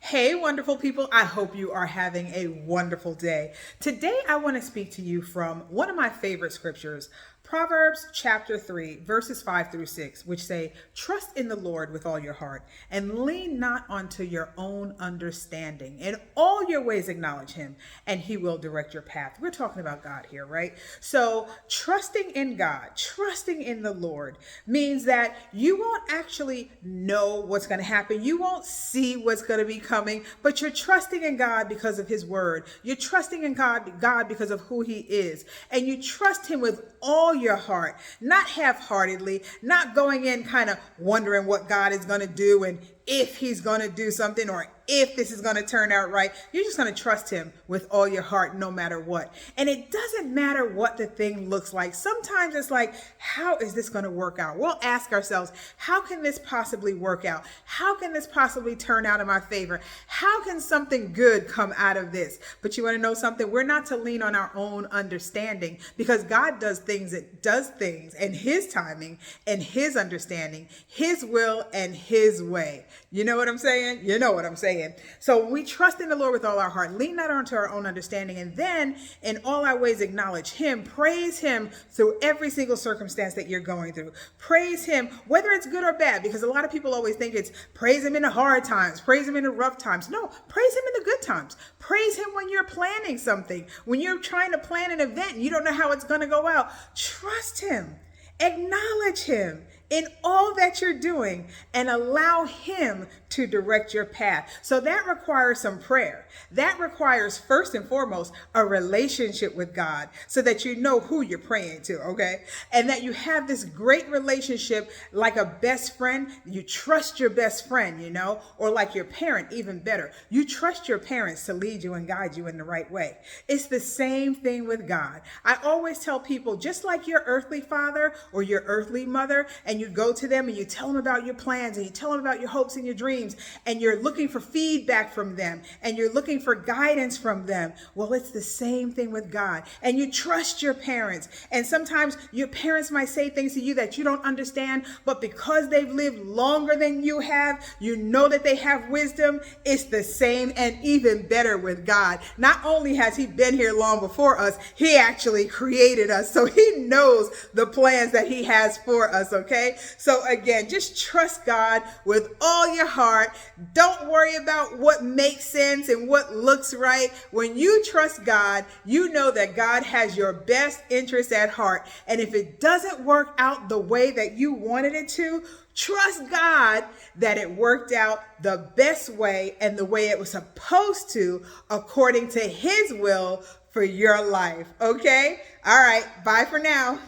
Hey, wonderful people. I hope you are having a wonderful day. Today, I want to speak to you from one of my favorite scriptures, Proverbs chapter 3, verses 5 through 6, which say, "Trust in the Lord with all your heart and lean not onto your own understanding. In all your ways, acknowledge him, and he will direct your path." We're talking about God here, right? So, trusting in God, trusting in the Lord means that you won't actually know what's going to happen. You won't see what's going to be coming, but you're trusting in God because of his word. You're trusting in God because of who he is. And you trust him with all your heart, not half-heartedly, not going in kind of wondering what God is going to do and if he's going to do something or if this is going to turn out right. You're just going to trust him with all your heart, no matter what. And it doesn't matter what the thing looks like. Sometimes it's like, how is this going to work out? We'll ask ourselves, how can this possibly work out? How can this possibly turn out in my favor? How can something good come out of this? But you want to know something? We're not to lean on our own understanding, because God does things in his timing and his understanding, his will and his way. You know what I'm saying? You know what I'm saying. So we trust in the Lord with all our heart, lean not onto our own understanding, and then in all our ways acknowledge him, praise him through every single circumstance that you're going through. Praise him, whether it's good or bad, because a lot of people always think it's praise him in the hard times, praise him in the rough times. No, praise him in the good times. Praise him when you're planning something, when you're trying to plan an event and you don't know how it's going to go out. Trust him. Acknowledge him in all that you're doing and allow him to direct your path. So that requires some prayer. That requires, first and foremost, a relationship with God so that you know who you're praying to, okay? And that you have this great relationship like a best friend. You trust your best friend, or like your parent, even better. You trust your parents to lead you and guide you in the right way. It's the same thing with God. I always tell people, just like your earthly father or your earthly mother, and you go to them and you tell them about your plans and you tell them about your hopes and your dreams, and you're looking for feedback from them and you're looking for guidance from them. Well, it's the same thing with God. And you trust your parents. And sometimes your parents might say things to you that you don't understand, but because they've lived longer than you have, you know that they have wisdom. It's the same and even better with God. Not only has he been here long before us, he actually created us. So he knows the plans that he has for us, okay? So again, just trust God with all your heart. Don't worry about what makes sense and what looks right. When you trust God, you know that God has your best interest at heart. And if it doesn't work out the way that you wanted it to, trust God that it worked out the best way and the way it was supposed to, according to his will for your life. Okay? All right. Bye for now.